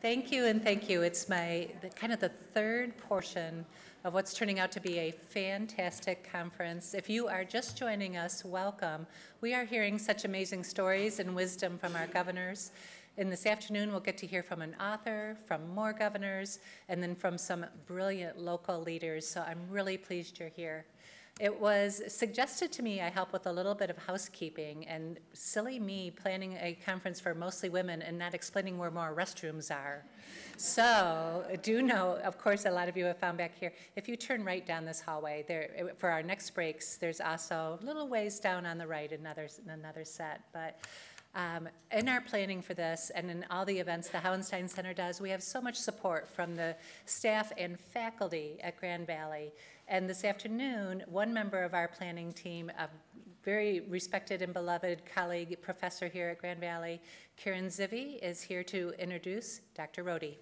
Thank you, and thank you. It's kind of the third portion of what's turning out to be a fantastic conference. If you are just joining us, welcome. We are hearing such amazing stories and wisdom from our governors. And this afternoon, we'll get to hear from an author, from more governors, and then from some brilliant local leaders. So I'm really pleased you're here. It was suggested to me I help with a little bit of housekeeping, and silly me planning a conference for mostly women and not explaining where more restrooms are. So do know, of course, a lot of you have found back here, if you turn right down this hallway, there for our next breaks, there's also a little ways down on the right, another set. But in our planning for this and in all the events the Hauenstein Center does, we have so much support from the staff and faculty at Grand Valley. And this afternoon, one member of our planning team, a very respected and beloved colleague, professor here at Grand Valley, Karen Zivy, is here to introduce Dr. Rhode.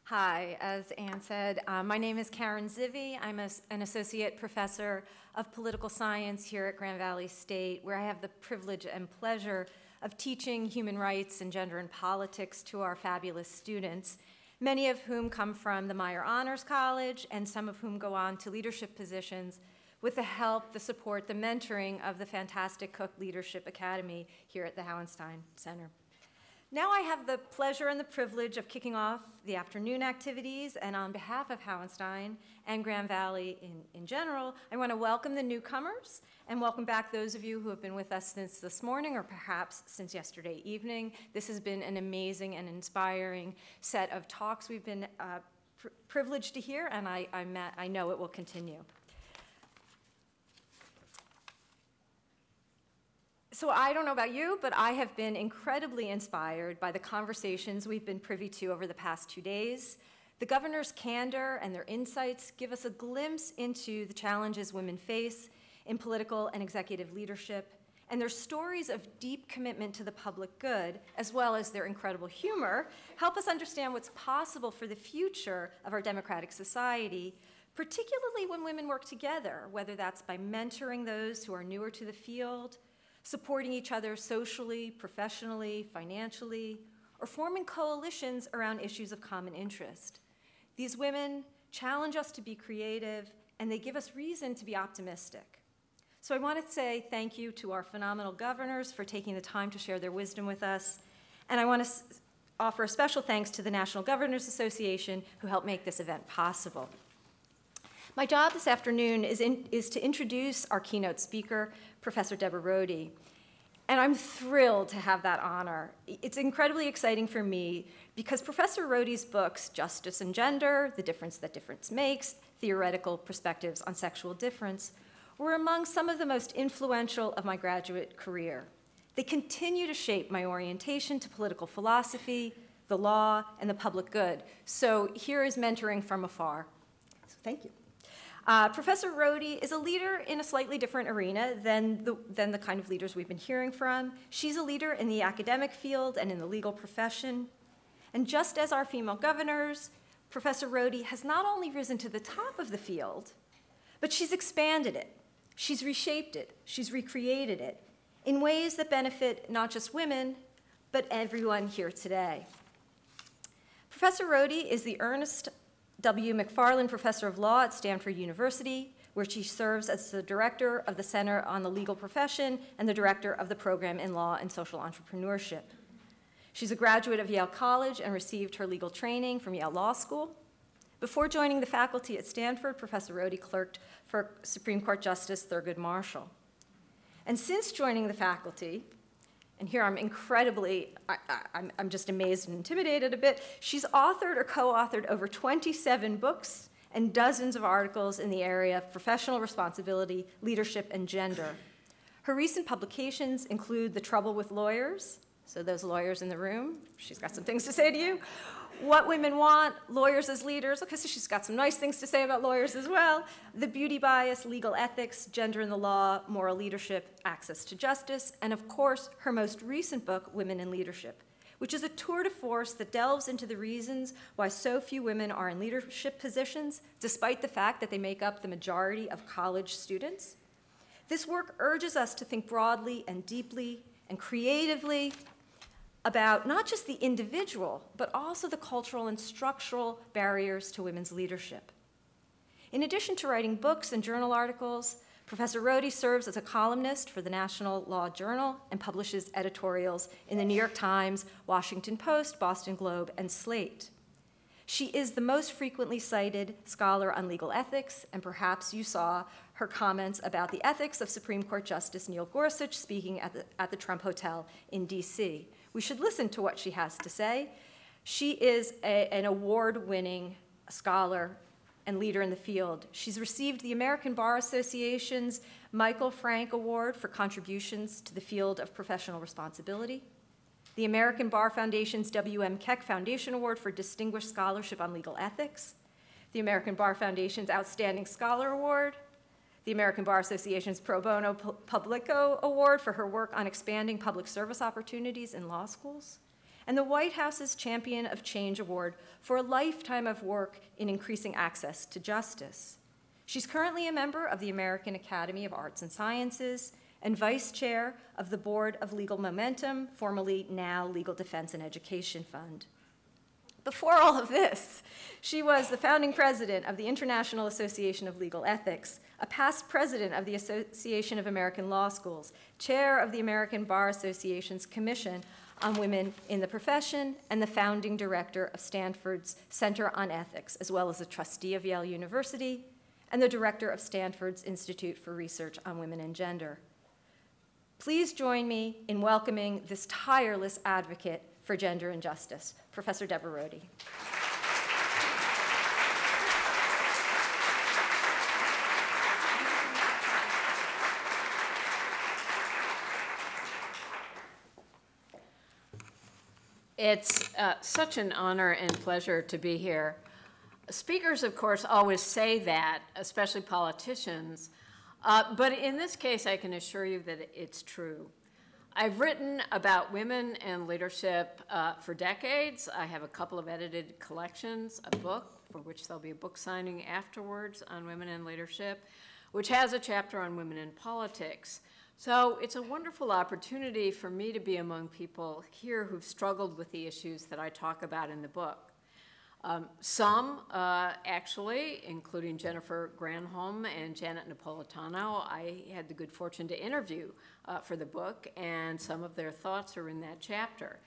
Hi, as Ann said, my name is Karen Zivy. I'm an associate professor of political science here at Grand Valley State, where I have the privilege and pleasure of teaching human rights and gender and politics to our fabulous students, many of whom come from the Meyer Honors College and some of whom go on to leadership positions with the help, the support, the mentoring of the fantastic Cook Leadership Academy here at the Hauenstein Center. Now I have the pleasure and the privilege of kicking off the afternoon activities, and on behalf of Hauenstein and Grand Valley in general, I want to welcome the newcomers and welcome back those of you who have been with us since this morning or perhaps since yesterday evening. This has been an amazing and inspiring set of talks we've been privileged to hear, and I know it will continue. So I don't know about you, but I have been incredibly inspired by the conversations we've been privy to over the past 2 days. The governor's candor and their insights give us a glimpse into the challenges women face in political and executive leadership, and their stories of deep commitment to the public good, as well as their incredible humor, help us understand what's possible for the future of our democratic society, particularly when women work together, whether that's by mentoring those who are newer to the field, supporting each other socially, professionally, financially, or forming coalitions around issues of common interest. These women challenge us to be creative, and they give us reason to be optimistic. So I want to say thank you to our phenomenal governors for taking the time to share their wisdom with us, and I want to offer a special thanks to the National Governors Association who helped make this event possible. My job this afternoon is to introduce our keynote speaker, Professor Deborah Rhode, and I'm thrilled to have that honor. It's incredibly exciting for me because Professor Rhode's books, Justice and Gender, The Difference That Difference Makes, Theoretical Perspectives on Sexual Difference, were among some of the most influential of my graduate career. They continue to shape my orientation to political philosophy, the law, and the public good. So here is mentoring from afar. So thank you. Professor Rhode is a leader in a slightly different arena than the kind of leaders we've been hearing from. She's a leader in the academic field and in the legal profession. And just as our female governors, Professor Rhode has not only risen to the top of the field, but she's expanded it. She's reshaped it. She's recreated it in ways that benefit not just women, but everyone here today. Professor Rhode is the Ernest W. McFarland Professor of Law at Stanford University, where she serves as the director of the Center on the Legal Profession and the director of the program in Law and Social Entrepreneurship. She's a graduate of Yale College and received her legal training from Yale Law School. Before joining the faculty at Stanford, Professor Rhode clerked for Supreme Court Justice Thurgood Marshall. And since joining the faculty, and here I'm I'm just amazed and intimidated a bit. She's authored or co-authored over 27 books and dozens of articles in the area of professional responsibility, leadership, and gender. Her recent publications include The Trouble with Lawyers, so those lawyers in the room, she's got some things to say to you. What Women Want, Lawyers as Leaders, okay, so she's got some nice things to say about lawyers as well. The Beauty Bias, Legal Ethics, Gender in the Law, Moral Leadership, Access to Justice, and of course, her most recent book, Women in Leadership, which is a tour de force that delves into the reasons why so few women are in leadership positions, despite the fact that they make up the majority of college students. This work urges us to think broadly and deeply and creatively about not just the individual, but also the cultural and structural barriers to women's leadership. In addition to writing books and journal articles, Professor Rhode serves as a columnist for the National Law Journal and publishes editorials in the New York Times, Washington Post, Boston Globe, and Slate. She is the most frequently cited scholar on legal ethics, and perhaps you saw her comments about the ethics of Supreme Court Justice Neil Gorsuch speaking at the Trump Hotel in DC. We should listen to what she has to say. She is an award-winning scholar and leader in the field. She's received the American Bar Association's Michael Frank Award for contributions to the field of professional responsibility, the American Bar Foundation's W.M. Keck Foundation Award for Distinguished Scholarship on Legal Ethics, the American Bar Foundation's Outstanding Scholar Award, the American Bar Association's Pro Bono Publico Award for her work on expanding public service opportunities in law schools, and the White House's Champion of Change Award for a lifetime of work in increasing access to justice. She's currently a member of the American Academy of Arts and Sciences and vice chair of the Board of Legal Momentum, formerly now Legal Defense and Education Fund. Before all of this, she was the founding president of the International Association of Legal Ethics, a past president of the Association of American Law Schools, chair of the American Bar Association's Commission on Women in the Profession, and the founding director of Stanford's Center on Ethics, as well as a trustee of Yale University, and the director of Stanford's Institute for Research on Women and Gender. Please join me in welcoming this tireless advocate for gender and justice, Professor Deborah Rhode. It's such an honor and pleasure to be here. Speakers, of course, always say that, especially politicians, but in this case, I can assure you that it's true. I've written about women and leadership for decades. I have a couple of edited collections, a book, for which there'll be a book signing afterwards on women and leadership, which has a chapter on women in politics. So it's a wonderful opportunity for me to be among people here who've struggled with the issues that I talk about in the book. Some, actually, including Jennifer Granholm and Janet Napolitano, I had the good fortune to interview for the book, and some of their thoughts are in that chapter.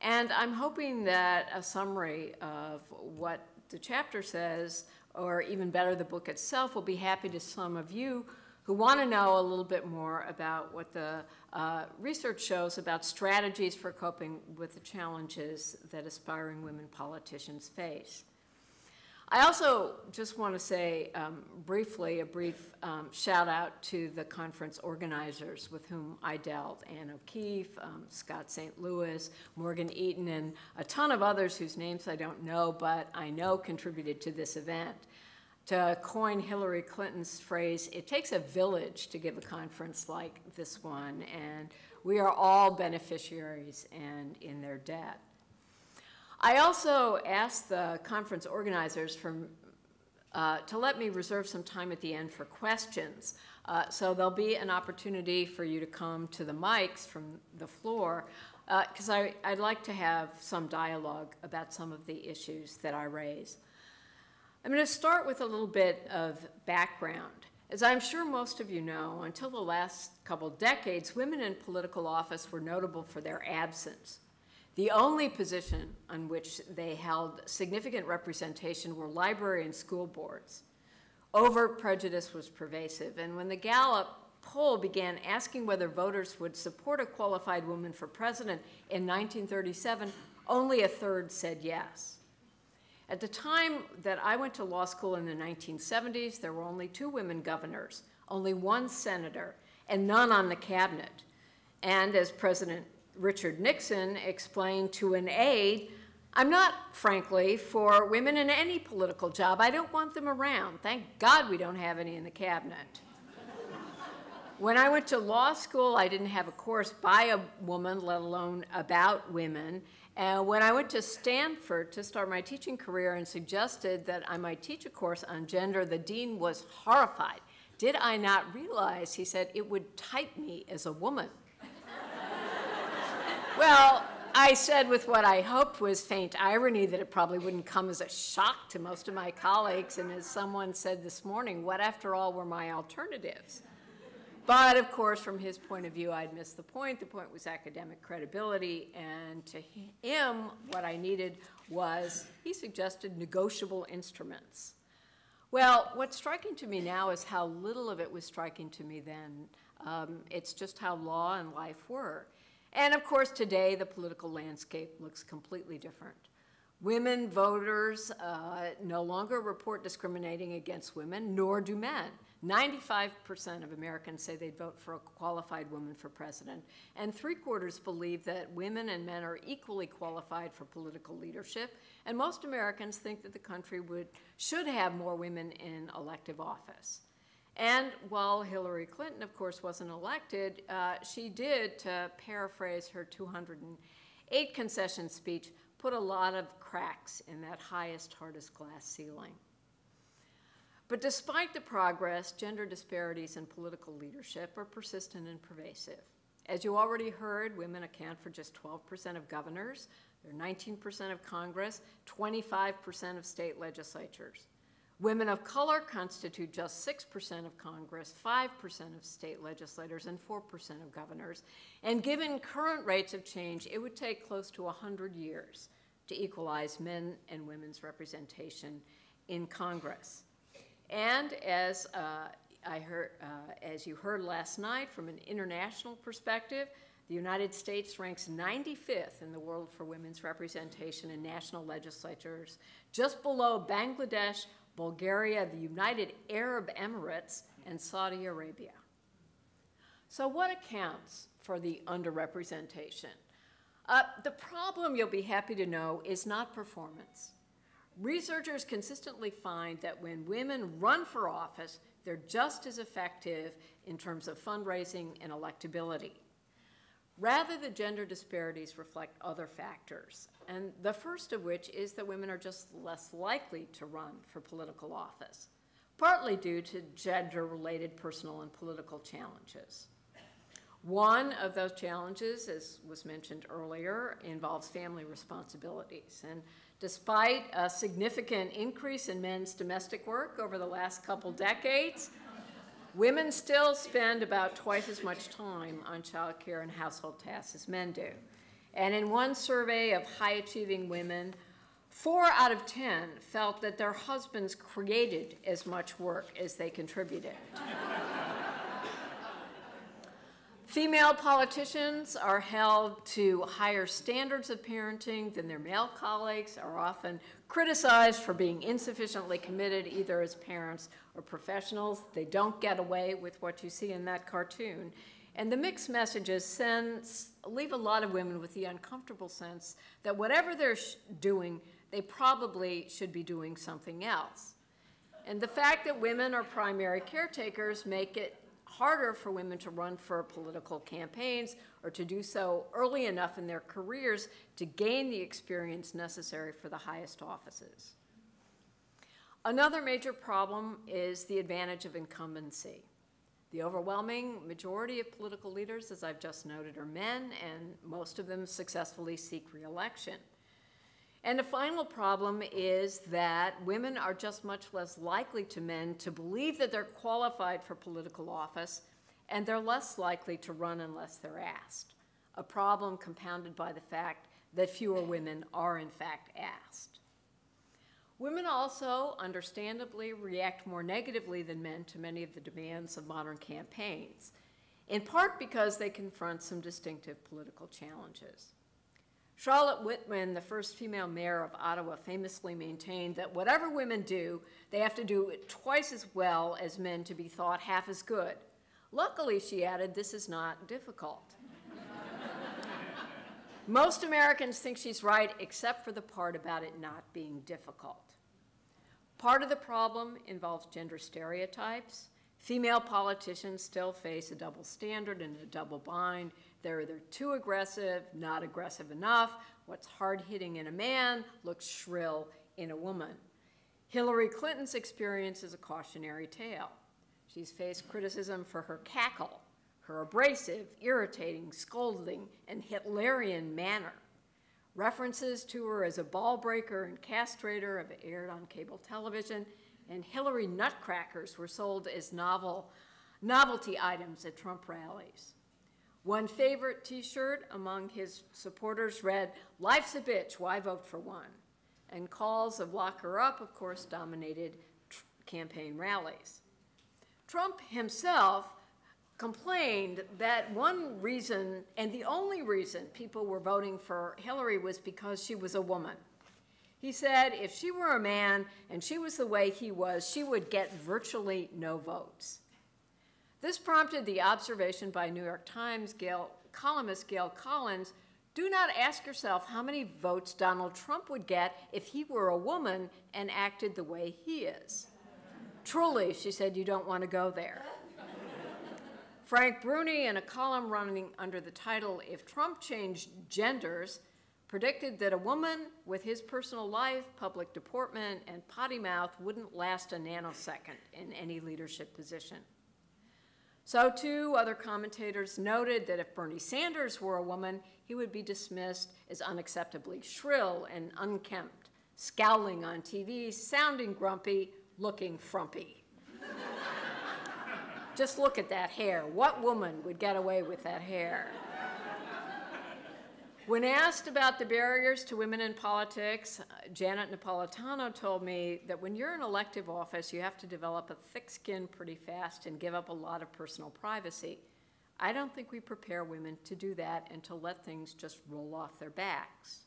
And I'm hoping that a summary of what the chapter says, or even better, the book itself, will be happy to some of you who want to know a little bit more about what the research shows about strategies for coping with the challenges that aspiring women politicians face. I also just want to say briefly, a brief shout out to the conference organizers with whom I dealt, Ann O'Keefe, Scott St. Louis, Morgan Eaton, and a ton of others whose names I don't know, but I know contributed to this event. To coin Hillary Clinton's phrase, it takes a village to give a conference like this one, and we are all beneficiaries and in their debt. I also asked the conference organizers to let me reserve some time at the end for questions. So there'll be an opportunity for you to come to the mics from the floor, because I'd like to have some dialogue about some of the issues that I raise. I'm going to start with a little bit of background. As I'm sure most of you know, until the last couple decades, women in political office were notable for their absence. The only position on which they held significant representation were library and school boards. Overt prejudice was pervasive, and when the Gallup poll began asking whether voters would support a qualified woman for president in 1937, only a third said yes. At the time that I went to law school in the 1970s, there were only 2 women governors, only 1 senator, and none on the cabinet. And as President Richard Nixon explained to an aide, I'm not, frankly, for women in any political job. I don't want them around. Thank God we don't have any in the cabinet. When I went to law school, I didn't have a course by a woman, let alone about women. And when I went to Stanford to start my teaching career and suggested that I might teach a course on gender, the dean was horrified Did I not realize, he said, it would type me as a woman? Well, I said with what I hoped was faint irony that it probably wouldn't come as a shock to most of my colleagues, and as someone said this morning, what after all were my alternatives? But of course, from his point of view, I'd missed the point. The point was academic credibility, and to him, what I needed was, he suggested negotiable instruments. Well, what's striking to me now is how little of it was striking to me then. It's just how law and life were. And of course, today, the political landscape looks completely different. Women voters no longer report discriminating against women, nor do men. 95% of Americans say they'd vote for a qualified woman for president, and 3/4 believe that women and men are equally qualified for political leadership, and most Americans think that the country should have more women in elective office. And while Hillary Clinton, of course, wasn't elected, she did, to paraphrase her 208 concession speech, put a lot of cracks in that highest, hardest glass ceiling. But despite the progress, gender disparities in political leadership are persistent and pervasive. As you already heard, women account for just 12% of governors, they're 19% of Congress, 25% of state legislatures. Women of color constitute just 6% of Congress, 5% of state legislators, and 4% of governors. And given current rates of change, it would take close to 100 years to equalize men and women's representation in Congress. And as you heard last night, from an international perspective, the United States ranks 95th in the world for women's representation in national legislatures, just below Bangladesh, Bulgaria, the United Arab Emirates, and Saudi Arabia. So what accounts for the underrepresentation? The problem, you'll be happy to know, is not performance. Researchers consistently find that when women run for office, they're just as effective in terms of fundraising and electability. Rather, the gender disparities reflect other factors, and the first of which is that women are just less likely to run for political office, partly due to gender-related personal and political challenges. One of those challenges, as was mentioned earlier, involves family responsibilities. And despite a significant increase in men's domestic work over the last couple decades, women still spend about twice as much time on child care and household tasks as men do. And in one survey of high-achieving women, 4 out of 10 felt that their husbands created as much work as they contributed. Female politicians are held to higher standards of parenting than their male colleagues, are often criticized for being insufficiently committed either as parents or professionals. They don't get away with what you see in that cartoon. And the mixed messages leave a lot of women with the uncomfortable sense that whatever they're doing, they probably should be doing something else. And the fact that women are primary caretakers make it harder for women to run for political campaigns or to do so early enough in their careers to gain the experience necessary for the highest offices. Another major problem is the advantage of incumbency. The overwhelming majority of political leaders, as I've just noted, are men, and most of them successfully seek re-election. And the final problem is that women are just much less likely to men to believe that they're qualified for political office, and they're less likely to run unless they're asked, a problem compounded by the fact that fewer women are in fact asked. Women also, understandably, react more negatively than men to many of the demands of modern campaigns, in part because they confront some distinctive political challenges. Charlotte Whitman, the first female mayor of Ottawa, famously maintained that whatever women do, they have to do it twice as well as men to be thought half as good. Luckily, she added, this is not difficult. Most Americans think she's right, except for the part about it not being difficult. Part of the problem involves gender stereotypes. Female politicians still face a double standard and a double bind. They're either too aggressive, not aggressive enough. What's hard-hitting in a man looks shrill in a woman. Hillary Clinton's experience is a cautionary tale. She's faced criticism for her cackle, her abrasive, irritating, scolding, and Hitlerian manner. References to her as a ball breaker and castrator have aired on cable television, and Hillary nutcrackers were sold as novelty items at Trump rallies. One favorite T-shirt among his supporters read, "Life's a bitch, why vote for one?" And calls of "lock her up," of course, dominated campaign rallies. Trump himself complained that one reason, and the only reason people were voting for Hillary, was because she was a woman. He said if she were a man and she was the way he was, she would get virtually no votes. This prompted the observation by New York Times columnist Gail Collins, "Do not ask yourself how many votes Donald Trump would get if he were a woman and acted the way he is." Truly, she said, you don't want to go there. Frank Bruni, in a column running under the title, "If Trump Changed Genders," predicted that a woman with his personal life, public deportment, and potty mouth wouldn't last a nanosecond in any leadership position. So too, other commentators noted that if Bernie Sanders were a woman, he would be dismissed as unacceptably shrill and unkempt, scowling on TV, sounding grumpy, looking frumpy. Just look at that hair. What woman would get away with that hair? When asked about the barriers to women in politics, Janet Napolitano told me that when you're in elective office, you have to develop a thick skin pretty fast and give up a lot of personal privacy. I don't think we prepare women to do that and to let things just roll off their backs.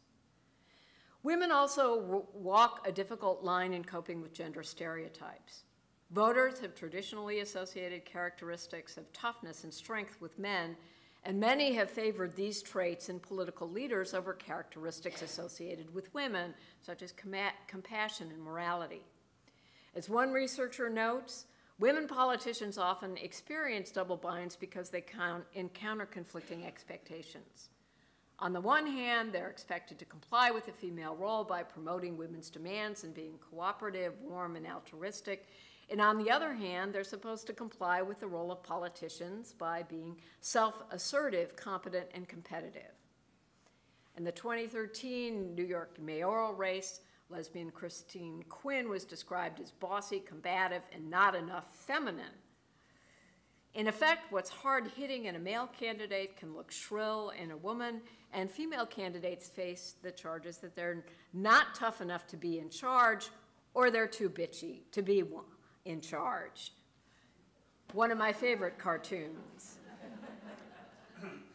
Women also walk a difficult line in coping with gender stereotypes. Voters have traditionally associated characteristics of toughness and strength with men, and many have favored these traits in political leaders over characteristics associated with women, such as compassion and morality. As one researcher notes, women politicians often experience double binds because they encounter conflicting expectations. On the one hand, they're expected to comply with the female role by promoting women's demands and being cooperative, warm, and altruistic. And on the other hand, they're supposed to comply with the role of politicians by being self-assertive, competent, and competitive. In the 2013 New York mayoral race, lesbian Christine Quinn was described as bossy, combative, and not enough feminine. In effect, what's hard-hitting in a male candidate can look shrill in a woman, and female candidates face the charges that they're not tough enough to be in charge, or they're too bitchy to be in charge. One of my favorite cartoons.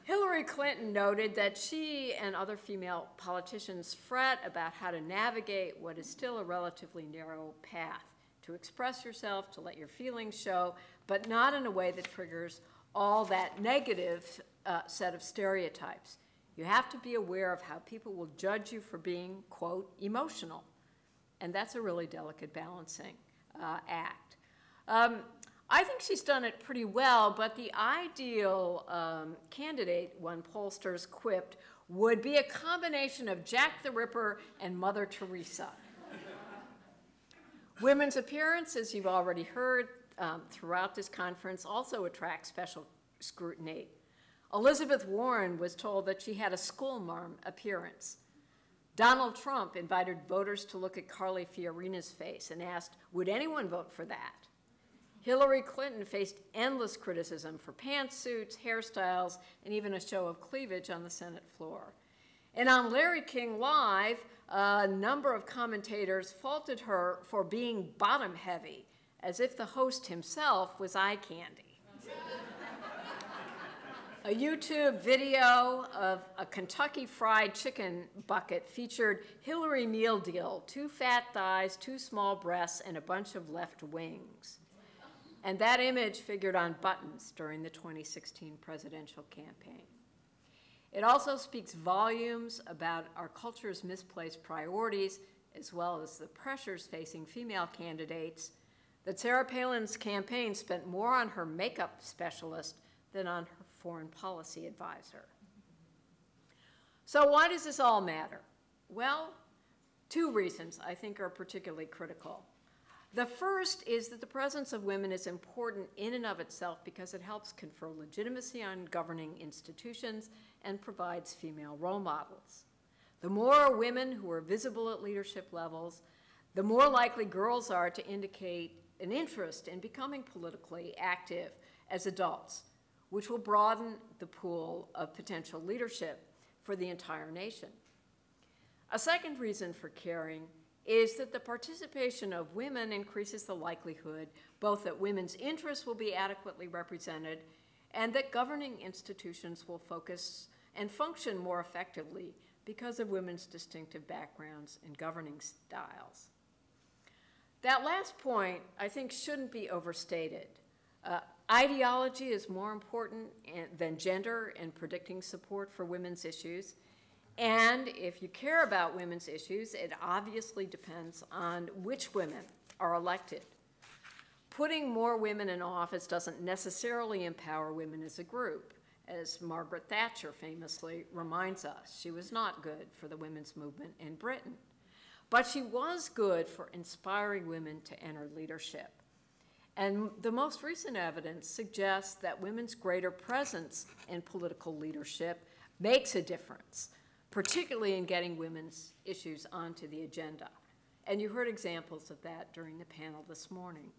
Hillary Clinton noted that she and other female politicians fret about how to navigate what is still a relatively narrow path, to express yourself, to let your feelings show, but not in a way that triggers all that negative set of stereotypes. You have to be aware of how people will judge you for being, quote, emotional. And that's a really delicate balancing act. I think she's done it pretty well, but the ideal candidate, one pollsters quipped, would be a combination of Jack the Ripper and Mother Teresa. Women's appearance, as you've already heard throughout this conference, also attracts special scrutiny. Elizabeth Warren was told that she had a schoolmarm appearance. Donald Trump invited voters to look at Carly Fiorina's face and asked, would anyone vote for that? Hillary Clinton faced endless criticism for pantsuits, hairstyles, and even a show of cleavage on the Senate floor. And on Larry King Live, a number of commentators faulted her for being bottom-heavy, as if the host himself was eye candy. A YouTube video of a Kentucky Fried Chicken bucket featured Hillary meal deal, 2 fat thighs, 2 small breasts, and a bunch of left wings. And that image figured on buttons during the 2016 presidential campaign. It also speaks volumes about our culture's misplaced priorities, as well as the pressures facing female candidates, that Sarah Palin's campaign spent more on her makeup specialist than on her foreign policy advisor. So why does this all matter? Well, 2 reasons I think are particularly critical. The first is that the presence of women is important in and of itself because it helps confer legitimacy on governing institutions and provides female role models. The more women who are visible at leadership levels, the more likely girls are to indicate an interest in becoming politically active as adults, which will broaden the pool of potential leadership for the entire nation. A second reason for caring is that the participation of women increases the likelihood both that women's interests will be adequately represented and that governing institutions will focus and function more effectively because of women's distinctive backgrounds and governing styles. That last point, I think, shouldn't be overstated. Ideology is more important than gender in predicting support for women's issues. And if you care about women's issues, it obviously depends on which women are elected. Putting more women in office doesn't necessarily empower women as a group, as Margaret Thatcher famously reminds us. She was not good for the women's movement in Britain, but she was good for inspiring women to enter leadership. And the most recent evidence suggests that women's greater presence in political leadership makes a difference, particularly in getting women's issues onto the agenda. And you heard examples of that during the panel this morning.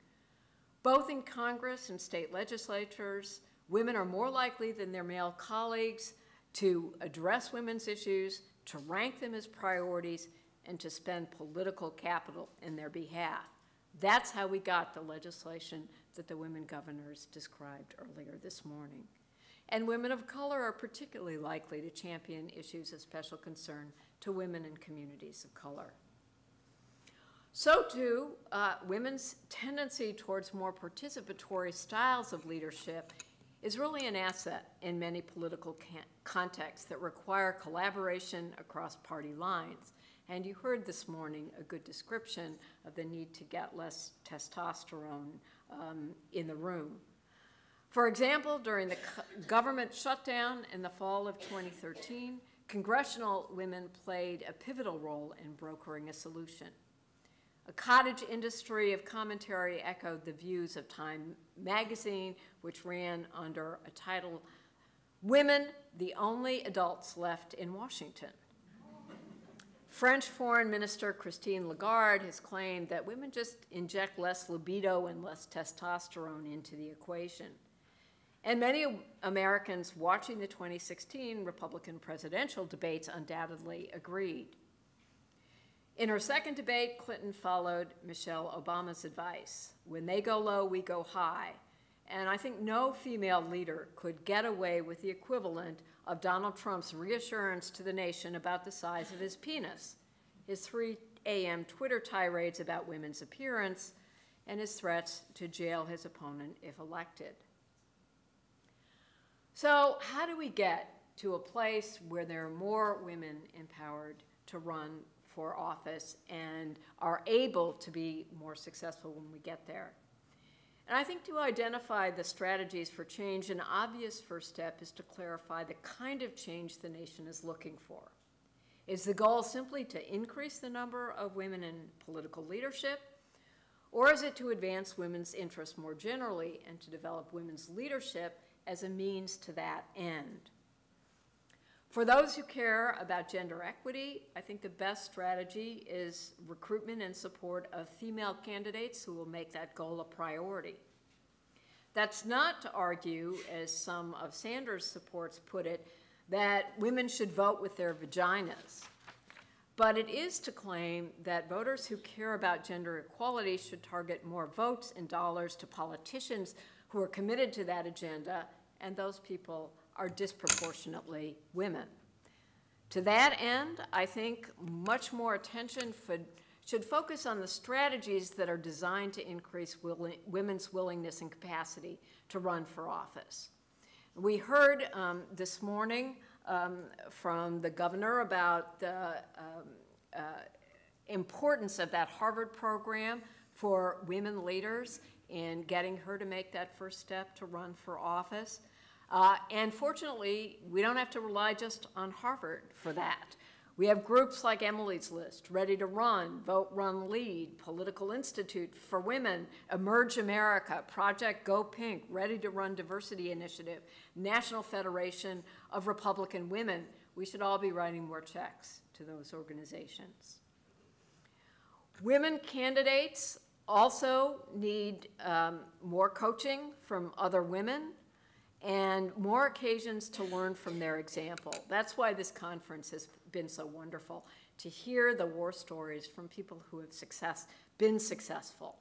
Both in Congress and state legislatures, women are more likely than their male colleagues to address women's issues, to rank them as priorities, and to spend political capital in their behalf. That's how we got the legislation that the women governors described earlier this morning. And women of color are particularly likely to champion issues of special concern to women and communities of color. So too, women's tendency towards more participatory styles of leadership is really an asset in many political contexts that require collaboration across party lines. And you heard this morning a good description of the need to get less testosterone in the room. For example, during the government shutdown in the fall of 2013, congressional women played a pivotal role in brokering a solution. A cottage industry of commentary echoed the views of Time magazine, which ran under a title, "Women, the Only Adults Left in Washington." French Foreign Minister Christine Lagarde has claimed that women just inject less libido and less testosterone into the equation. And many Americans watching the 2016 Republican presidential debates undoubtedly agreed. In her second debate, Clinton followed Michelle Obama's advice. When they go low, we go high. And I think no female leader could get away with the equivalent of Donald Trump's reassurance to the nation about the size of his penis, his 3 a.m. Twitter tirades about women's appearance, and his threats to jail his opponent if elected. So how do we get to a place where there are more women empowered to run for office and are able to be more successful when we get there? And I think to identify the strategies for change, an obvious first step is to clarify the kind of change the nation is looking for. Is the goal simply to increase the number of women in political leadership, or is it to advance women's interests more generally and to develop women's leadership as a means to that end? For those who care about gender equity, I think the best strategy is recruitment and support of female candidates who will make that goal a priority. That's not to argue, as some of Sanders' supports put it, that women should vote with their vaginas. But it is to claim that voters who care about gender equality should target more votes and dollars to politicians who are committed to that agenda, and those people are disproportionately women. To that end, I think much more attention should focus on the strategies that are designed to increase women's willingness and capacity to run for office. We heard this morning from the governor about the importance of that Harvard program for women leaders in getting her to make that first step to run for office. And fortunately, we don't have to rely just on Harvard for that. We have groups like Emily's List, Ready to Run, Vote, Run, Lead, Political Institute for Women, Emerge America, Project Go Pink, Ready to Run Diversity Initiative, National Federation of Republican Women. We should all be writing more checks to those organizations. Women candidates also need more coaching from other women and more occasions to learn from their example. That's why this conference has been so wonderful, to hear the war stories from people who have been successful.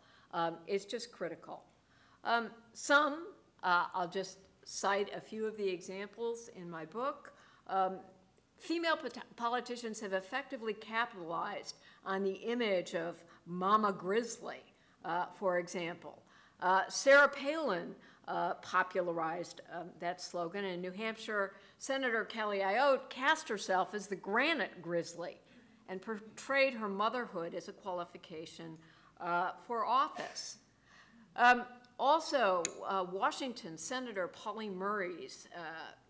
It's just critical. I'll just cite a few of the examples in my book. Female politicians have effectively capitalized on the image of Mama Grizzly, for example. Sarah Palin popularized that slogan, and New Hampshire Senator Kelly Ayotte cast herself as the Granite Grizzly and portrayed her motherhood as a qualification for office. Also, Washington Senator Pauli Murray's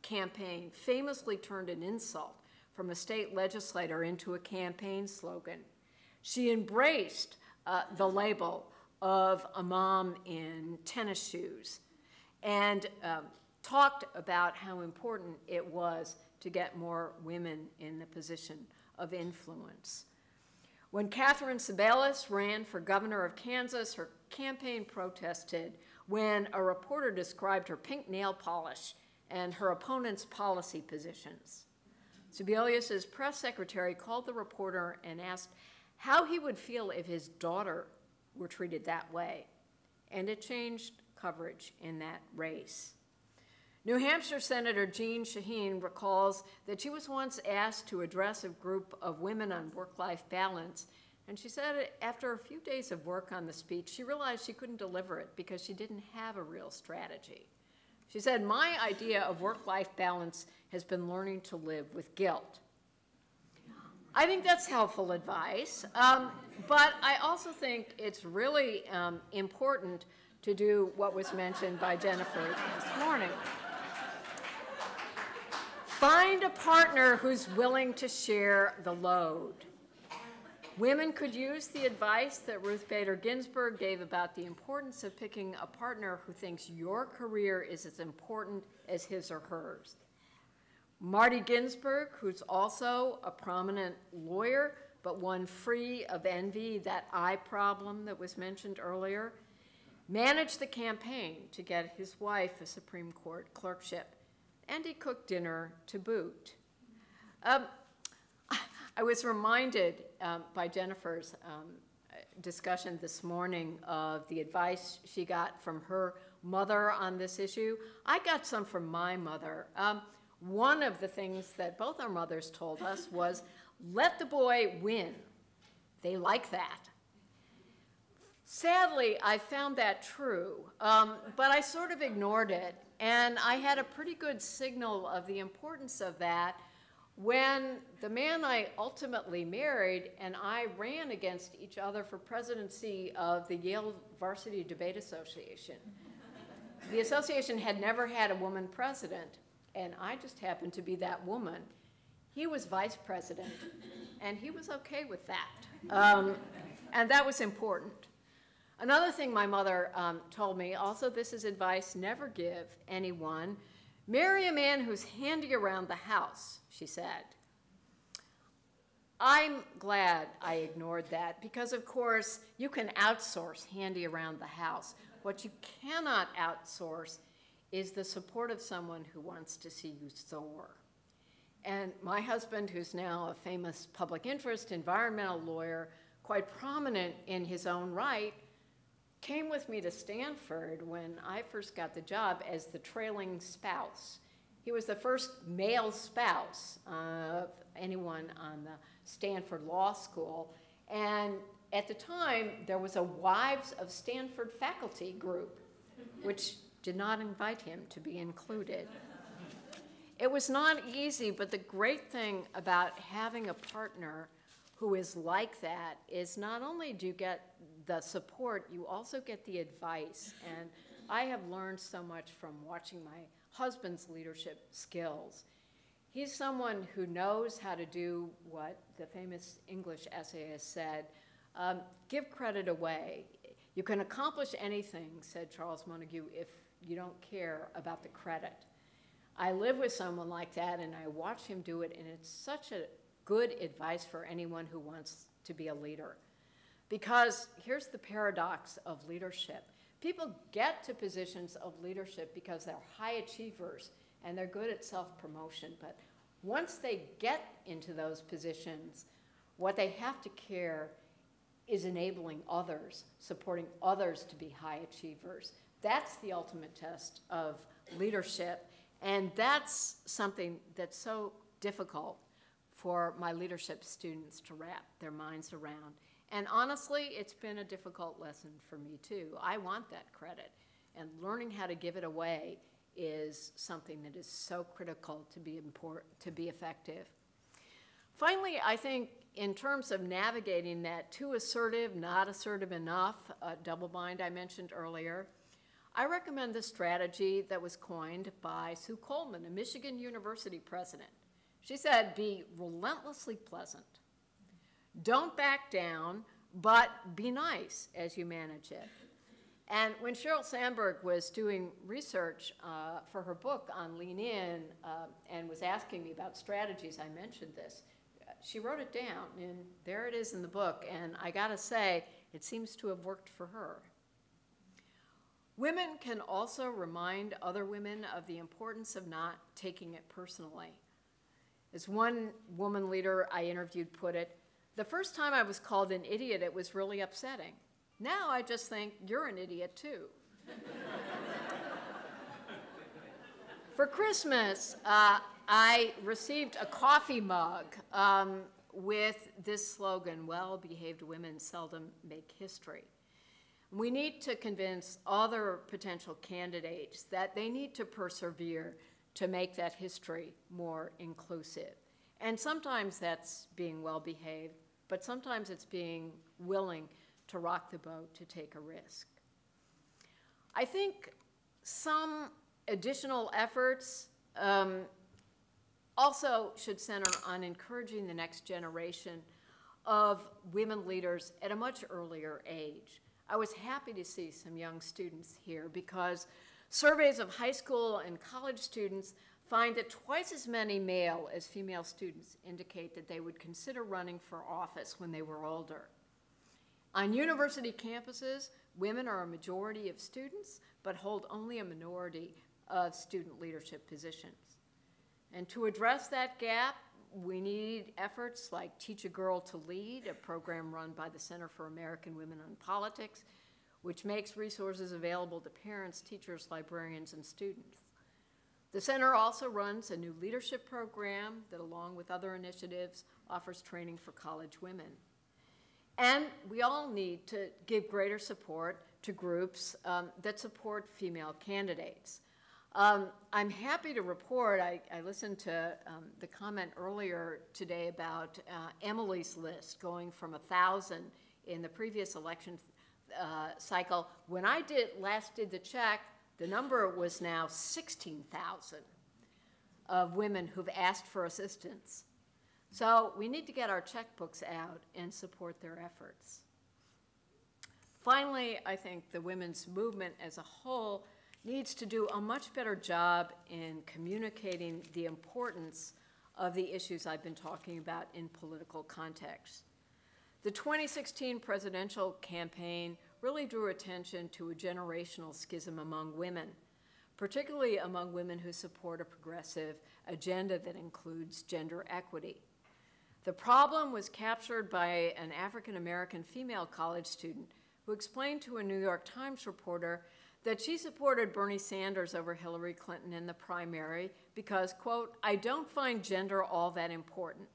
campaign famously turned an insult from a state legislator into a campaign slogan. She embraced the label of a mom in tennis shoes and talked about how important it was to get more women in the position of influence. When Catherine Sebelius ran for governor of Kansas, her campaign protested when a reporter described her pink nail polish and her opponent's policy positions. Sebelius's press secretary called the reporter and asked how he would feel if his daughter were treated that way, and it changed coverage in that race. New Hampshire Senator Jean Shaheen recalls that she was once asked to address a group of women on work-life balance, and she said after a few days of work on the speech, she realized she couldn't deliver it because she didn't have a real strategy. She said, "My idea of work-life balance has been learning to live with guilt." I think that's helpful advice, but I also think it's really important to do what was mentioned by Jennifer this morning. Find a partner who's willing to share the load. Women could use the advice that Ruth Bader Ginsburg gave about the importance of picking a partner who thinks your career is as important as his or hers. Marty Ginsburg, who's also a prominent lawyer, but one free of envy, that eye problem that was mentioned earlier, managed the campaign to get his wife a Supreme Court clerkship, and he cooked dinner to boot. I was reminded by Jennifer's discussion this morning of the advice she got from her mother on this issue. I got some from my mother. One of the things that both our mothers told us was, let the boy win. They like that. Sadly, I found that true, but I sort of ignored it, and I had a pretty good signal of the importance of that when the man I ultimately married and I ran against each other for presidency of the Yale Varsity Debate Association. The association had never had a woman president, and I just happened to be that woman. He was vice president, and he was okay with that. And that was important. Another thing my mother told me, also this is advice never give anyone, marry a man who's handy around the house, she said. I'm glad I ignored that because, of course, you can outsource handy around the house. What you cannot outsource is the support of someone who wants to see you soar. And my husband, who's now a famous public interest environmental lawyer, quite prominent in his own right, came with me to Stanford when I first got the job as the trailing spouse. He was the first male spouse of anyone on the Stanford Law School. And at the time, there was a Wives of Stanford faculty group, which did not invite him to be included. It was not easy, but the great thing about having a partner who is like that is not only do you get the support, you also get the advice. And I have learned so much from watching my husband's leadership skills. He's someone who knows how to do what the famous English essayist said, give credit away. You can accomplish anything, said Charles Montague, if you don't care about the credit. I live with someone like that, and I watch him do it, and it's such a good advice for anyone who wants to be a leader. Because here's the paradox of leadership. People get to positions of leadership because they're high achievers and they're good at self-promotion. But once they get into those positions, what they have to care is enabling others, supporting others to be high achievers. That's the ultimate test of leadership. And that's something that's so difficult for my leadership students to wrap their minds around. And honestly, it's been a difficult lesson for me too. I want that credit, and learning how to give it away is something that is so critical to be effective. Finally, I think in terms of navigating that too assertive, not assertive enough, double bind I mentioned earlier, I recommend the strategy that was coined by Sue Coleman, a Michigan University president. She said, be relentlessly pleasant. Don't back down, but be nice as you manage it. And when Sheryl Sandberg was doing research for her book on Lean In and was asking me about strategies, I mentioned this. She wrote it down, and there it is in the book. And I gotta say, it seems to have worked for her. Women can also remind other women of the importance of not taking it personally. As one woman leader I interviewed put it, the first time I was called an idiot, it was really upsetting. Now I just think, you're an idiot too. For Christmas, I received a coffee mug with this slogan, well-behaved women seldom make history. We need to convince other potential candidates that they need to persevere to make that history more inclusive. And sometimes that's being well-behaved, but sometimes it's being willing to rock the boat, to take a risk. I think some additional efforts also should center on encouraging the next generation of women leaders at a much earlier age. I was happy to see some young students here because surveys of high school and college students find that twice as many male as female students indicate that they would consider running for office when they were older. On university campuses, women are a majority of students, but hold only a minority of student leadership positions. And to address that gap, we need efforts like Teach a Girl to Lead, a program run by the Center for American Women in Politics, which makes resources available to parents, teachers, librarians, and students. The center also runs a new leadership program that, along with other initiatives, offers training for college women. And we all need to give greater support to groups that support female candidates. I'm happy to report, I listened to the comment earlier today about Emily's list going from 1,000 in the previous election cycle. When I last did the check, the number was now 16,000 of women who've asked for assistance. So we need to get our checkbooks out and support their efforts. Finally, I think the women's movement as a whole needs to do a much better job in communicating the importance of the issues I've been talking about in political context. The 2016 presidential campaign really drew attention to a generational schism among women, particularly among women who support a progressive agenda that includes gender equity. The problem was captured by an African-American female college student who explained to a New York Times reporter that she supported Bernie Sanders over Hillary Clinton in the primary because, quote, I don't find gender all that important.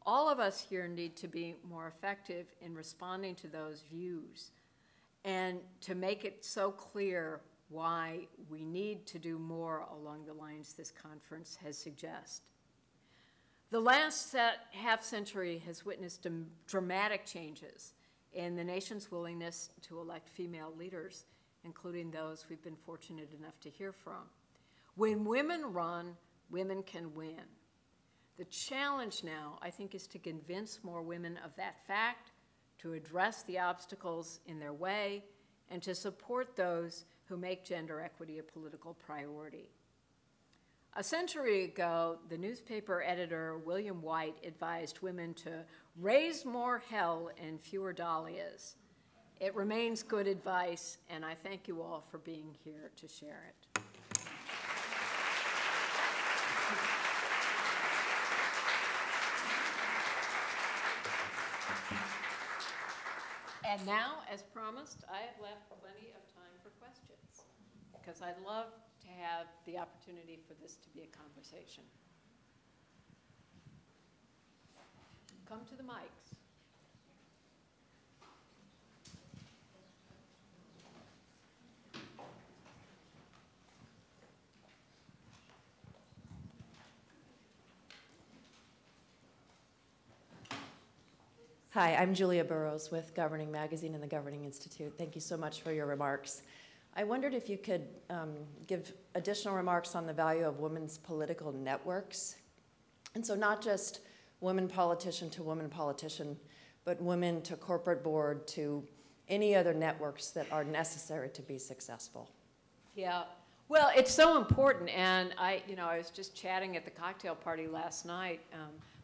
All of us here need to be more effective in responding to those views and to make it so clear why we need to do more along the lines this conference has suggested. The last half century has witnessed dramatic changes in the nation's willingness to elect female leaders, including those we've been fortunate enough to hear from. When women run, Women can win. The challenge now, I think, is to convince more women of that fact, to address the obstacles in their way, and to support those who make gender equity a political priority. A century ago, the newspaper editor William White advised women to raise more hell and fewer dahlias. It remains good advice, and I thank you all for being here to share it. And now, as promised, I have left plenty of time for questions, because I'd love to have the opportunity for this to be a conversation. Come to the mics. Hi, I'm Julia Burrows with Governing Magazine and the Governing Institute. Thank you so much for your remarks. I wondered if you could give additional remarks on the value of women's political networks. And so not just women politician to woman politician, but women to corporate board to any other networks that are necessary to be successful. Yeah, well, it's so important. And I was just chatting at the cocktail party last night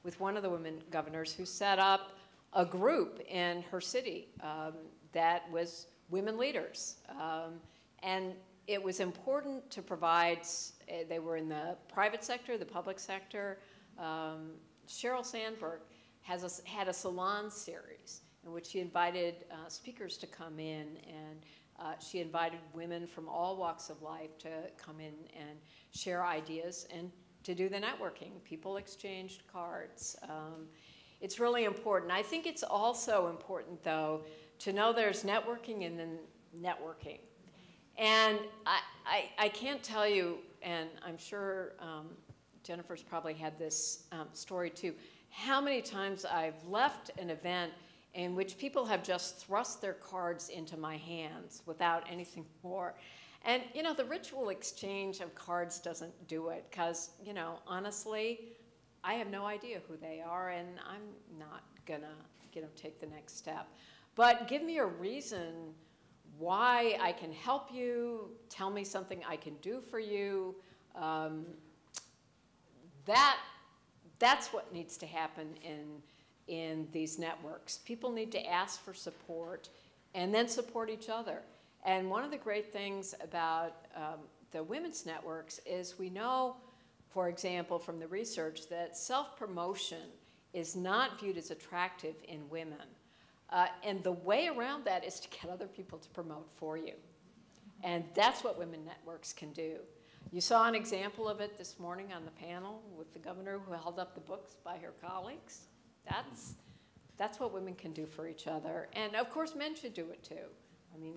with one of the women governors who set up a group in her city that was women leaders. And it was important to provide, they were in the private sector, the public sector. Sheryl Sandberg had a salon series in which she invited speakers to come in, and she invited women from all walks of life to come in and share ideas and to do the networking. People exchanged cards. It's really important. I think it's also important, though, to know there's networking and then networking. And I can't tell you, and I'm sure Jennifer's probably had this story too, how many times I've left an event in which people have just thrust their cards into my hands without anything more. And, the ritual exchange of cards doesn't do it because, honestly, I have no idea who they are, and I'm not gonna, take the next step. But give me a reason why I can help you, tell me something I can do for you. That's what needs to happen in these networks. People need to ask for support and then support each other. And one of the great things about the women's networks is we know, for example, from the research, that self-promotion is not viewed as attractive in women. And the way around that is to get other people to promote for you. And that's what women networks can do. You saw an example of it this morning on the panel with the governor who held up the books by her colleagues. That's what women can do for each other. And of course, men should do it too. I mean,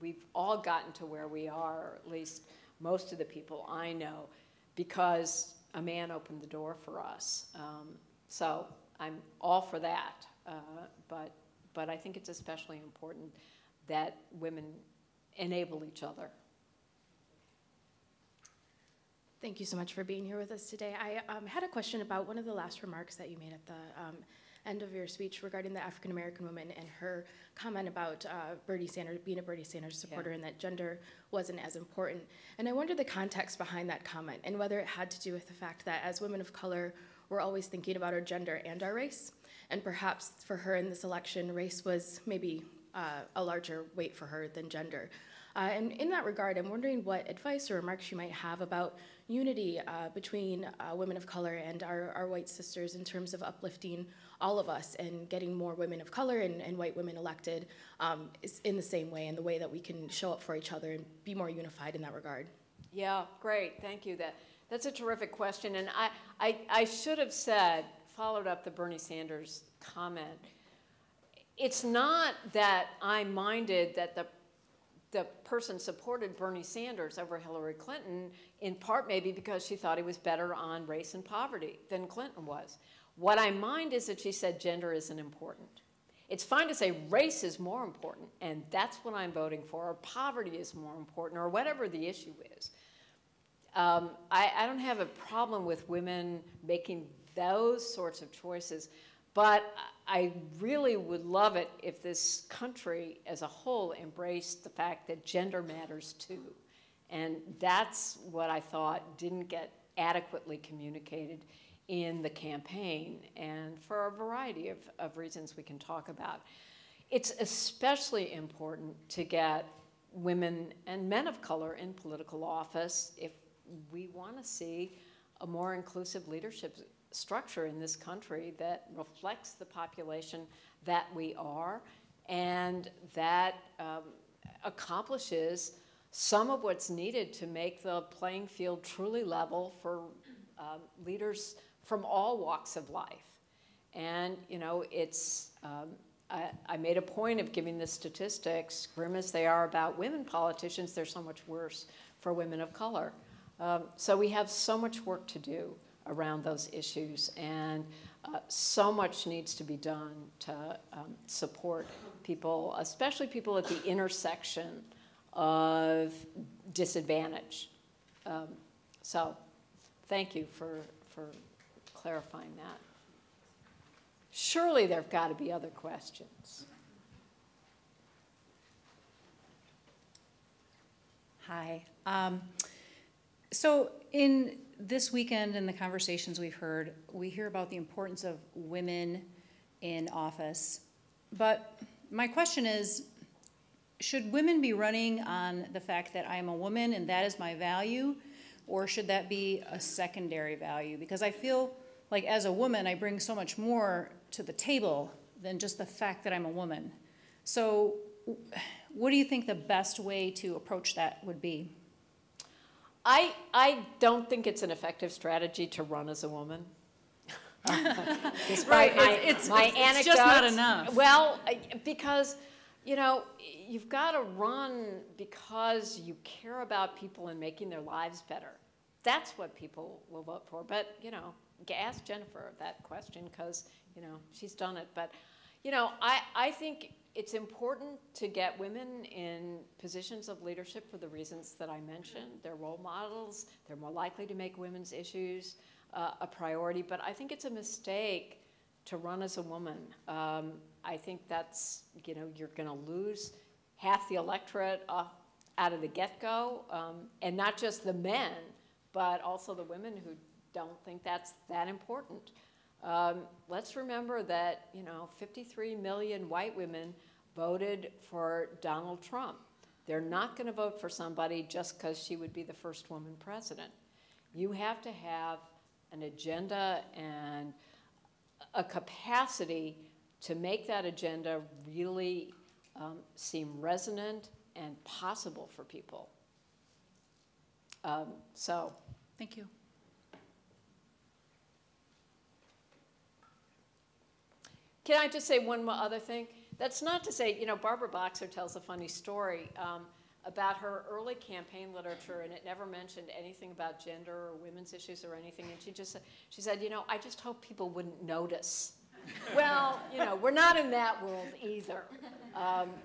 we've all gotten to where we are, or at least most of the people I know, because a man opened the door for us. So I'm all for that, but I think it's especially important that women enable each other. Thank you so much for being here with us today. I had a question about one of the last remarks that you made at the end of your speech regarding the African-American woman and her comment about Bernie Sanders, being a Bernie Sanders supporter, and that gender wasn't as important. And I wonder the context behind that comment and whether it had to do with the fact that as women of color, we're always thinking about our gender and our race. And perhaps for her in this election, race was maybe a larger weight for her than gender. And in that regard, I'm wondering what advice or remarks you might have about unity between women of color and our white sisters in terms of uplifting all of us and getting more women of color and white women elected in the same way, in the way that we can show up for each other and be more unified in that regard. Yeah, great, thank you. That's a terrific question, and I should have said, followed up the Bernie Sanders comment. It's not that I minded that the person supported Bernie Sanders over Hillary Clinton, in part maybe because she thought he was better on race and poverty than Clinton was. What I mind is that she said gender isn't important. It's fine to say race is more important, and that's what I'm voting for, or poverty is more important, or whatever the issue is. I don't have a problem with women making those sorts of choices, but I really would love it if this country as a whole embraced the fact that gender matters too. And that's what I thought didn't get adequately communicated in the campaign, and for a variety of reasons we can talk about. It's especially important to get women and men of color in political office if we want to see a more inclusive leadership structure in this country that reflects the population that we are and that accomplishes some of what's needed to make the playing field truly level for leaders from all walks of life. And, you know, it's, I made a point of giving the statistics, grim as they are about women politicians, they're so much worse for women of color. So we have so much work to do around those issues, and so much needs to be done to support people, especially people at the intersection of disadvantage. So thank you for clarifying that. Surely there have got to be other questions. Hi. So in this weekend and the conversations we've heard, we hear about the importance of women in office. But my question is, should women be running on the fact that I am a woman and that is my value, or should that be a secondary value? Because I feel like as a woman, I bring so much more to the table than just the fact that I'm a woman. So what do you think the best way to approach that would be? I don't think it's an effective strategy to run as a woman. Right, my anecdotes. It's just not enough. Well, because, you know, you've got to run because you care about people and making their lives better. That's what people will vote for. But, you know, ask Jennifer that question because, you know, she's done it. But, you know, I think it's important to get women in positions of leadership for the reasons that I mentioned. They're role models. They're more likely to make women's issues a priority. But I think it's a mistake to run as a woman. I think that's, you know, you're going to lose half the electorate out of the get-go, and not just the men, but also the women who don't think that's that important. Let's remember that, you know, 53 million white women voted for Donald Trump. They're not going to vote for somebody just because she would be the first woman president. You have to have an agenda and a capacity to make that agenda really seem resonant and possible for people. So, thank you. Can I just say one other thing? That's not to say, you know, Barbara Boxer tells a funny story about her early campaign literature, and it never mentioned anything about gender or women's issues or anything. And she said, you know, I just hope people wouldn't notice. Well, you know, we're not in that world either.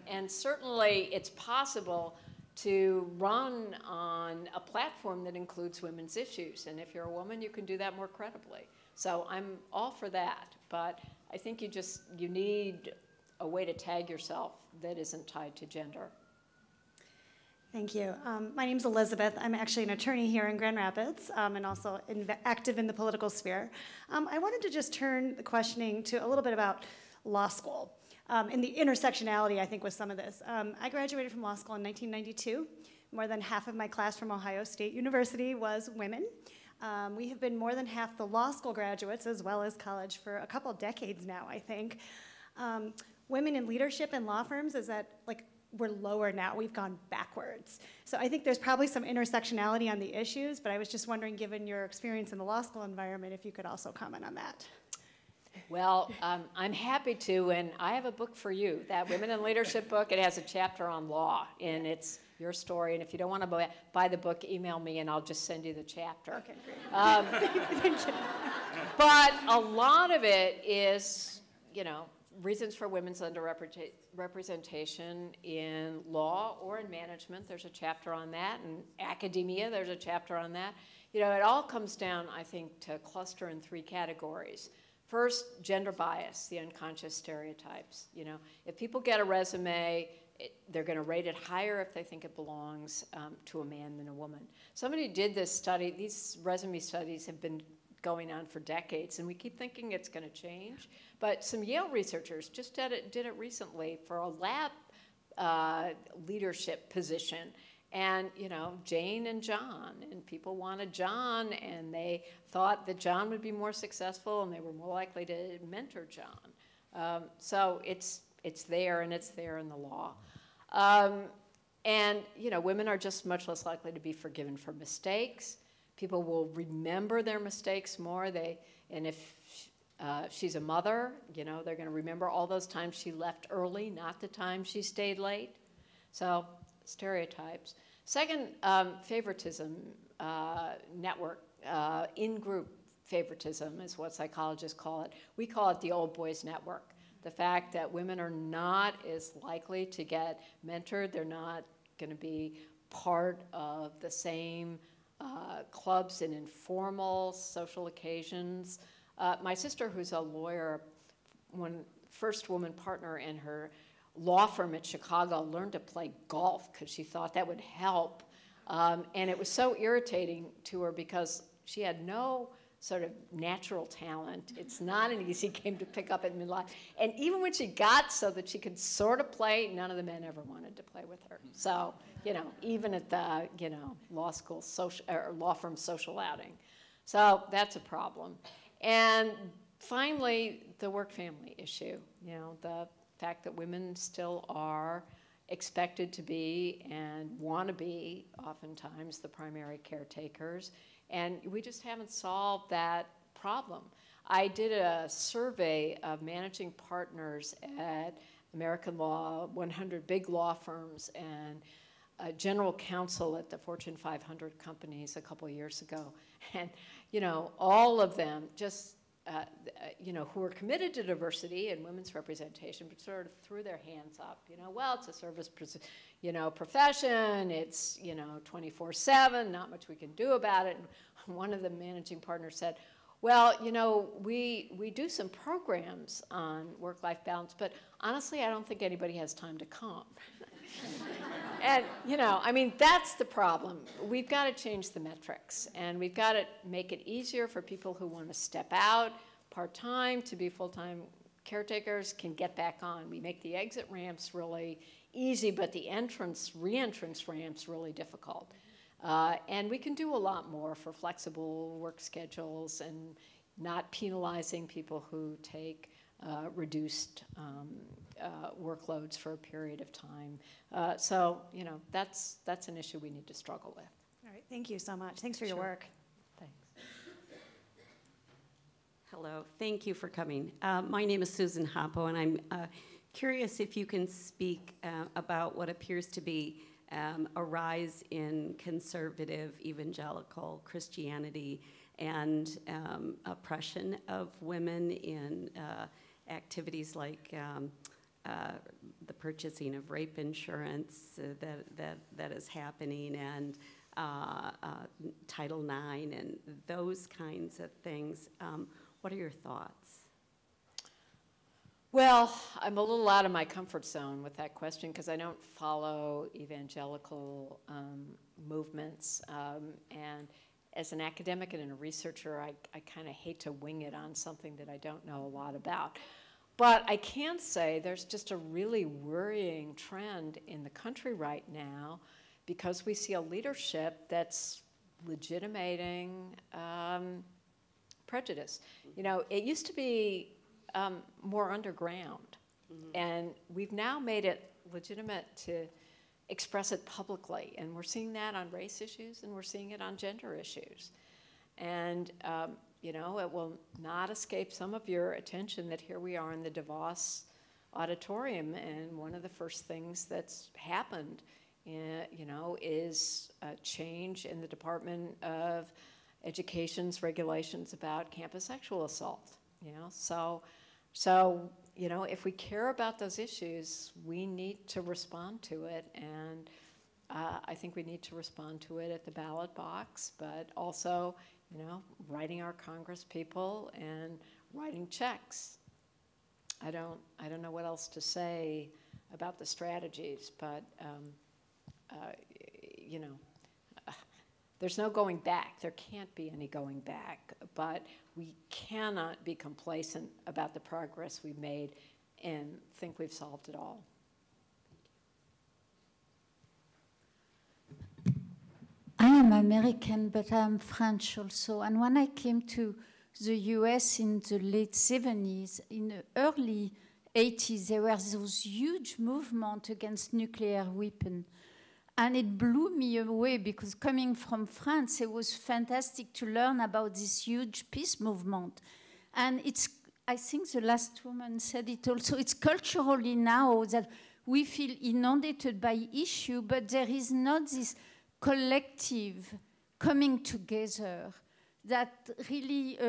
And certainly it's possible to run on a platform that includes women's issues. And if you're a woman, you can do that more credibly. So I'm all for that. But I think you need a way to tag yourself that isn't tied to gender. Thank you. My name's Elizabeth. I'm actually an attorney here in Grand Rapids and also active in the political sphere. I wanted to just turn the questioning to a little bit about law school and the intersectionality, I think, with some of this. I graduated from law school in 1992. More than half of my class from Ohio State University was women. We have been more than half the law school graduates as well as college for a couple decades now, I think. Women in leadership in law firms, is that like we're lower now, we've gone backwards. So I think there's probably some intersectionality on the issues, but I was just wondering, given your experience in the law school environment, if you could also comment on that. Well, I'm happy to, and I have a book for you, that Women in Leadership book. It has a chapter on law, and it's your story, and if you don't want to buy the book, email me, and I'll just send you the chapter. Okay, great. But a lot of it is, you know, reasons for women's underrepresentation in law or in management. There's a chapter on that. In academia, there's a chapter on that. You know, it all comes down, I think, to cluster in 3 categories. First, gender bias, the unconscious stereotypes. You know, if people get a resume, they're going to rate it higher if they think it belongs to a man than a woman. Somebody did this study. These resume studies have been going on for decades, and we keep thinking it's going to change. But some Yale researchers just did it recently for a lab leadership position. And, you know, Jane and John, and people wanted John, and they thought that John would be more successful, and they were more likely to mentor John. So it's there, and it's there in the law. And, you know, women are just much less likely to be forgiven for mistakes. People will remember their mistakes more. And if she's a mother, you know, they're going to remember all those times she left early, not the time she stayed late. So stereotypes. Second, favoritism network, in-group favoritism is what psychologists call it. We call it the old boys network. The fact that women are not as likely to get mentored, they're not going to be part of the same clubs and informal social occasions. My sister, who's a lawyer, first woman partner in her law firm at Chicago, learned to play golf because she thought that would help. And it was so irritating to her because she had no sort of natural talent. It's not an easy game to pick up at midlife. And even when she got so that she could sort of play, none of the men ever wanted to play with her. So, you know, even at the, you know, law school social, or law firm social outing. So that's a problem. And finally, the work-family issue. You know, the fact that women still are expected to be and want to be oftentimes the primary caretakers. And we just haven't solved that problem. I did a survey of managing partners at American Law, 100 big law firms, and general counsel at the Fortune 500 companies a couple of years ago. And, you know, all of them just, you know, who are committed to diversity and women's representation, but sort of threw their hands up. You know, well, it's a service, you know, profession. It's, you know, 24/7. Not much we can do about it. And one of the managing partners said, well, you know, we do some programs on work-life balance, but honestly, I don't think anybody has time to come. And, you know, I mean, that's the problem. We've got to change the metrics, and we've got to make it easier for people who want to step out part-time to be full-time caretakers can get back on. We make the exit ramps really easy, but the re-entrance ramps really difficult. And we can do a lot more for flexible work schedules and not penalizing people who take reduced workloads for a period of time. So, you know, that's an issue we need to struggle with. All right, thank you so much. Thanks for your work. Thanks. Hello, thank you for coming. My name is Susan Hoppo, and I'm curious if you can speak about what appears to be a rise in conservative evangelical Christianity and oppression of women in activities like the purchasing of rape insurance that is happening, and Title IX and those kinds of things. What are your thoughts? Well, I'm a little out of my comfort zone with that question because I don't follow evangelical movements. And as an academic and a researcher, I kind of hate to wing it on something that I don't know a lot about. But I can say there's just a really worrying trend in the country right now because we see a leadership that's legitimating prejudice. You know, it used to be more underground, and we've now made it legitimate to express it publicly, and we're seeing that on race issues, and we're seeing it on gender issues. And you know, it will not escape some of your attention that here we are in the DeVos auditorium, and one of the first things that's happened, you know, is a change in the Department of Education's regulations about campus sexual assault. You know, so So, you know, if we care about those issues, we need to respond to it. And I think we need to respond to it at the ballot box, but also, you know, writing our Congress people and writing checks. I don't know what else to say about the strategies, but you know, there's no going back. There can't be any going back, but we cannot be complacent about the progress we've made and think we've solved it all. I am American, but I'm French also. And when I came to the US in the late 70s, in the early 80s, there were those huge movements against nuclear weapons. And it blew me away because coming from France, it was fantastic to learn about this huge peace movement. And it's, I think the last woman said it also, it's culturally now that we feel inundated by issue, but there is not this collective coming together that really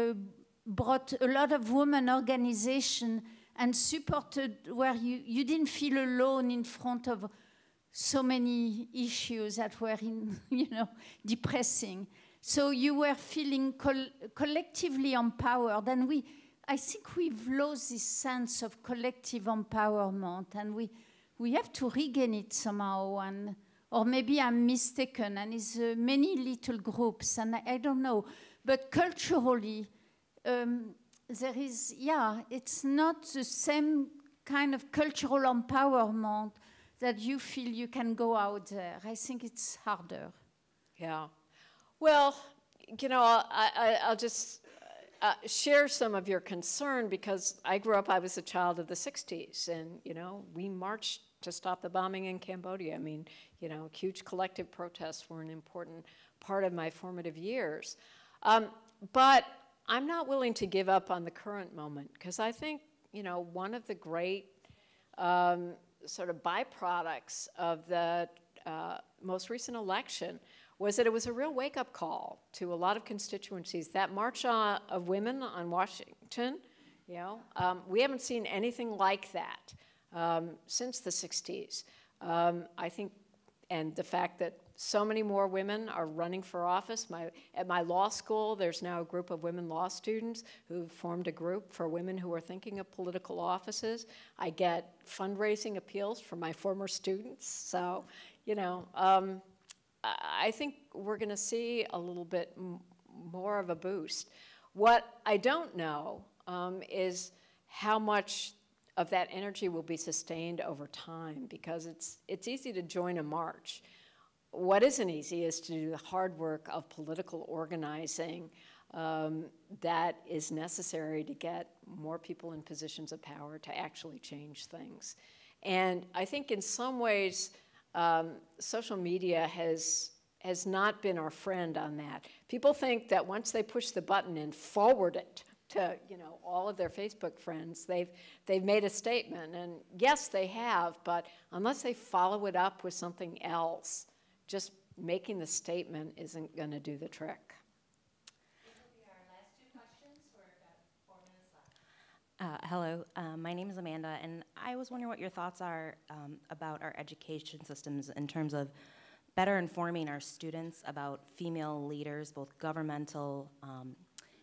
brought a lot of women organization and supported where you didn't feel alone in front of so many issues that were depressing. So you were feeling collectively empowered, and I think we've lost this sense of collective empowerment, and we have to regain it somehow. And or maybe I'm mistaken, and it's many little groups, and I don't know. But culturally, there is, it's not the same kind of cultural empowerment that you feel you can go out there. I think it's harder. Yeah. Well, you know, I'll just share some of your concern because I grew up, I was a child of the 60s, and, you know, we marched to stop the bombing in Cambodia. I mean, you know, huge collective protests were an important part of my formative years. But I'm not willing to give up on the current moment because I think, you know, one of the great sort of byproducts of the most recent election was that it was a real wake-up call to a lot of constituencies. That march of women on Washington, you know, we haven't seen anything like that since the 60s. I think, and the fact that so many more women are running for office. At my law school, there's now a group of women law students who've formed a group for women who are thinking of political offices. I get fundraising appeals from my former students. So, you know, I think we're going to see a little bit more of a boost. What I don't know is how much of that energy will be sustained over time, because it's easy to join a march. What isn't easy is to do the hard work of political organizing that is necessary to get more people in positions of power to actually change things. And I think in some ways, social media has not been our friend on that. People think that once they push the button and forward it to, you know, all of their Facebook friends, they've made a statement. And yes, they have, but unless they follow it up with something else, just making the statement isn't going to do the trick. These will be our last two questions. We're about 4 minutes left. Hello, my name is Amanda, and I was wondering what your thoughts are about our education systems in terms of better informing our students about female leaders, both governmental,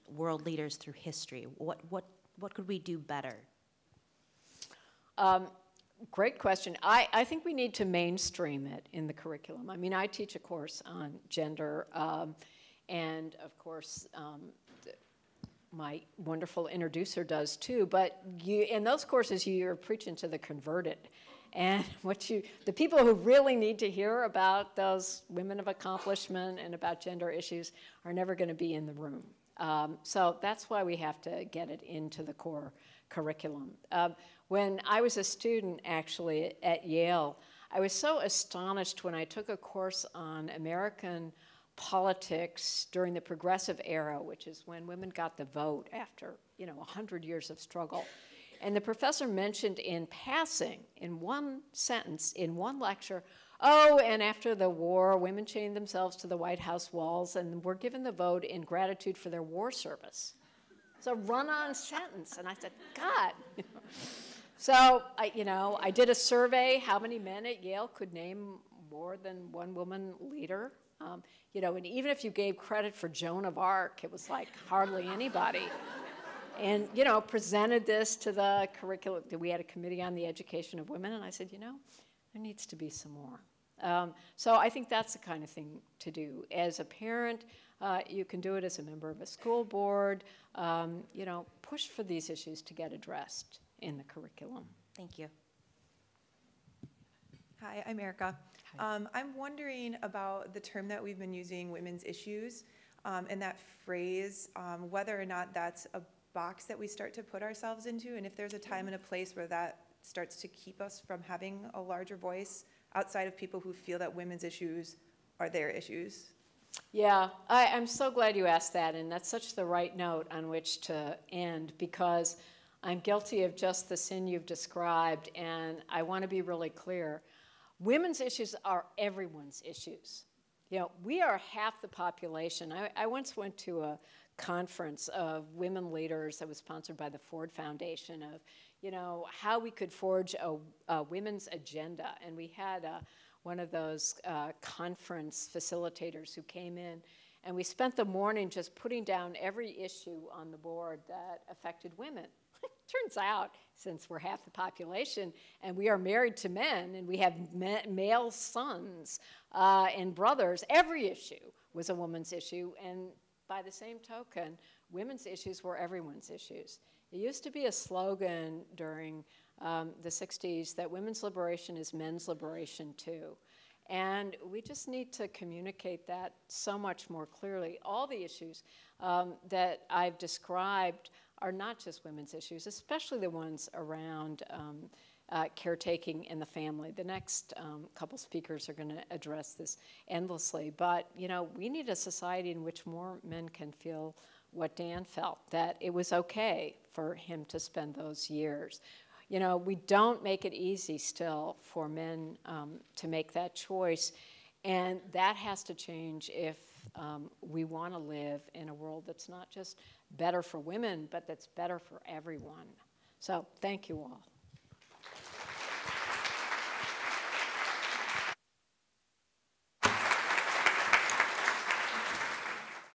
world leaders through history. What could we do better? Great question. I think we need to mainstream it in the curriculum. I mean, I teach a course on gender, and of course, my wonderful introducer does too, but in those courses, you're preaching to the converted. And the people who really need to hear about those women of accomplishment and about gender issues are never going to be in the room. So that's why we have to get it into the core curriculum. When I was a student, actually, at Yale, I was so astonished when I took a course on American politics during the Progressive Era, which is when women got the vote after, 100 years of struggle. And the professor mentioned in passing, in one sentence, in one lecture, oh, and after the war, women chained themselves to the White House walls and were given the vote in gratitude for their war service. It's a run-on sentence. And I said, God. So, I did a survey, how many men at Yale could name more than one woman leader. And even if you gave credit for Joan of Arc, it was like hardly anybody. And, presented this to the curriculum. We had a committee on the education of women, and I said, there needs to be some more. So I think that's the kind of thing to do. As a parent, you can do it as a member of a school board. Push for these issues to get addressed in the curriculum. Thank you. Hi, I'm Erica. I'm wondering about the term that we've been using, women's issues, and that phrase, whether or not that's a box that we start to put ourselves into, and if there's a time and a place where that starts to keep us from having a larger voice outside of people who feel that women's issues are their issues. Yeah, I'm so glad you asked that, and that's such the right note on which to end, because I'm guilty of just the sin you've described, and I want to be really clear. Women's issues are everyone's issues. We are half the population. I once went to a conference of women leaders that was sponsored by the Ford Foundation of, how we could forge a women's agenda. And we had one of those conference facilitators who came in, and we spent the morning just putting down every issue on the board that affected women. Turns out, since we're half the population and we are married to men and we have male sons and brothers, every issue was a woman's issue. And by the same token, women's issues were everyone's issues. It used to be a slogan during the 60s that women's liberation is men's liberation too. And we just need to communicate that so much more clearly. All the issues that I've described are not just women's issues, especially the ones around caretaking in the family. The next couple speakers are going to address this endlessly. But, we need a society in which more men can feel what Dan felt, that it was okay for him to spend those years. We don't make it easy still for men to make that choice. And that has to change if we want to live in a world that's not just better for women, but that's better for everyone. So thank you all.